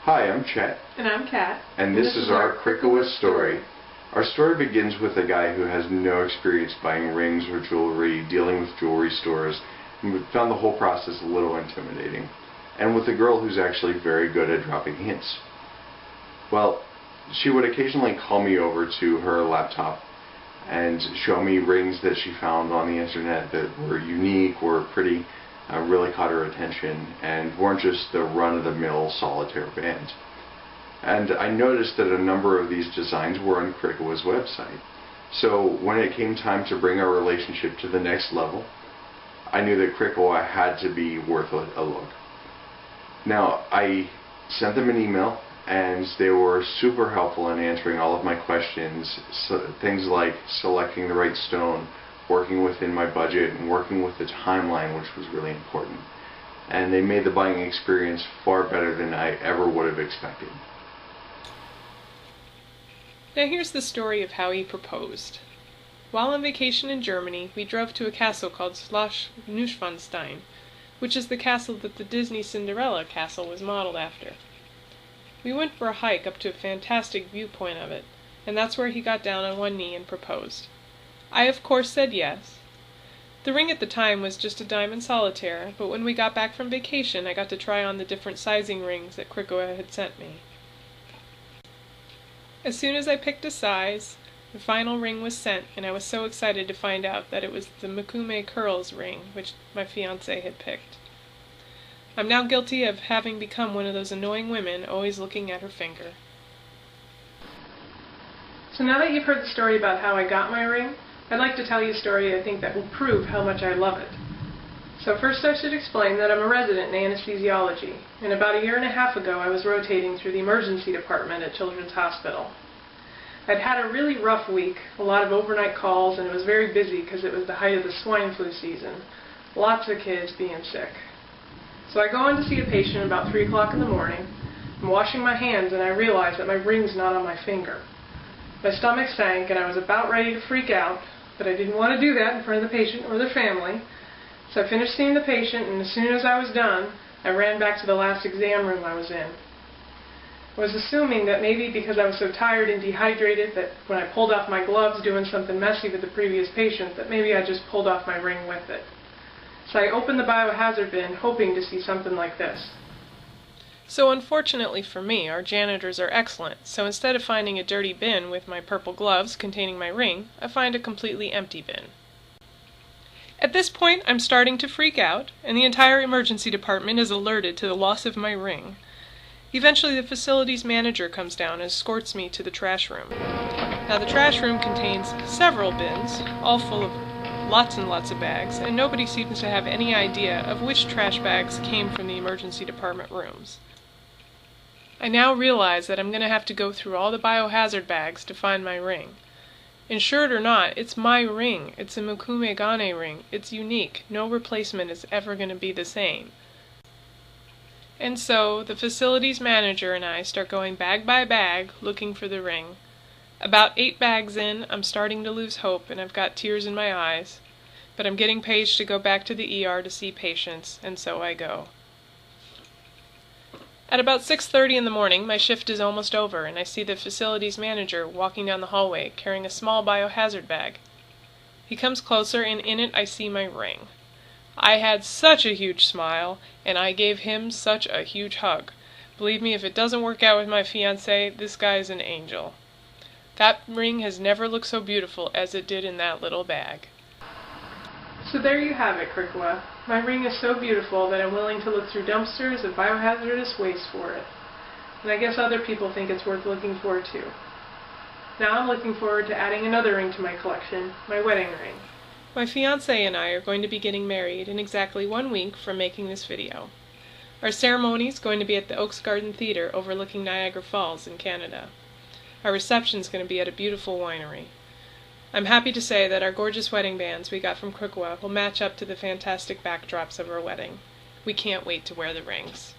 Hi, I'm Chet. And I'm Kat. And this is our Krikawa story. Our story begins with a guy who has no experience buying rings or jewelry, dealing with jewelry stores, and we found the whole process a little intimidating. And with a girl who's actually very good at dropping hints. Well, she would occasionally call me over to her laptop and show me rings that she found on the internet that were unique, were pretty, really caught her attention, and weren't just the run-of-the-mill solitaire band. And I noticed that a number of these designs were on Krikawa's website. So when it came time to bring our relationship to the next level, I knew that Krikawa had to be worth a look. Now, I sent them an email, and they were super helpful in answering all of my questions, things like selecting the right stone, working within my budget, and working with the timeline, which was really important. And they made the buying experience far better than I ever would have expected. Now here's the story of how he proposed. While on vacation in Germany, we drove to a castle called Schloss Neuschwanstein, which is the castle that the Disney Cinderella castle was modeled after. We went for a hike up to a fantastic viewpoint of it, and that's where he got down on one knee and proposed. I of course said yes. The ring at the time was just a diamond solitaire, but when we got back from vacation I got to try on the different sizing rings that Krikawa had sent me. As soon as I picked a size, the final ring was sent, and I was so excited to find out that it was the Mukume Curls ring, which my fiancé had picked. I'm now guilty of having become one of those annoying women always looking at her finger. So now that you've heard the story about how I got my ring, I'd like to tell you a story I think that will prove how much I love it. So first I should explain that I'm a resident in anesthesiology, and about a year and a half ago I was rotating through the emergency department at Children's Hospital. I'd had a really rough week, a lot of overnight calls, and it was very busy because it was the height of the swine flu season. Lots of kids being sick. So I go in to see a patient about 3 o'clock in the morning. I'm washing my hands and I realize that my ring's not on my finger. My stomach sank and I was about ready to freak out, but I didn't want to do that in front of the patient or their family. So I finished seeing the patient, and as soon as I was done, I ran back to the last exam room I was in. I was assuming that maybe because I was so tired and dehydrated that when I pulled off my gloves doing something messy with the previous patient, that maybe I just pulled off my ring with it. So I opened the biohazard bin hoping to see something like this. So unfortunately for me, our janitors are excellent, so instead of finding a dirty bin with my purple gloves containing my ring, I find a completely empty bin. At this point, I'm starting to freak out, and the entire emergency department is alerted to the loss of my ring. Eventually, the facilities manager comes down and escorts me to the trash room. Now, the trash room contains several bins, all full of lots and lots of bags, and nobody seems to have any idea of which trash bags came from the emergency department rooms. I now realize that I'm going to have to go through all the biohazard bags to find my ring. Insured or not, it's my ring. It's a Mukume Gane ring. It's unique. No replacement is ever going to be the same. And so, the facilities manager and I start going bag by bag looking for the ring. About 8 bags in, I'm starting to lose hope and I've got tears in my eyes. But I'm getting paged to go back to the ER to see patients, and so I go. At about 6:30 in the morning, my shift is almost over, and I see the facilities manager walking down the hallway carrying a small biohazard bag. He comes closer, and in it I see my ring. I had such a huge smile, and I gave him such a huge hug. Believe me, if it doesn't work out with my fiancé, this guy's an angel. That ring has never looked so beautiful as it did in that little bag. So there you have it, Krikawa. My ring is so beautiful that I'm willing to look through dumpsters of biohazardous waste for it. And I guess other people think it's worth looking for too. Now I'm looking forward to adding another ring to my collection, my wedding ring. My fiancé and I are going to be getting married in exactly 1 week from making this video. Our ceremony is going to be at the Oaks Garden Theatre overlooking Niagara Falls in Canada. Our reception is going to be at a beautiful winery. I'm happy to say that our gorgeous wedding bands we got from Krikawa will match up to the fantastic backdrops of our wedding. We can't wait to wear the rings.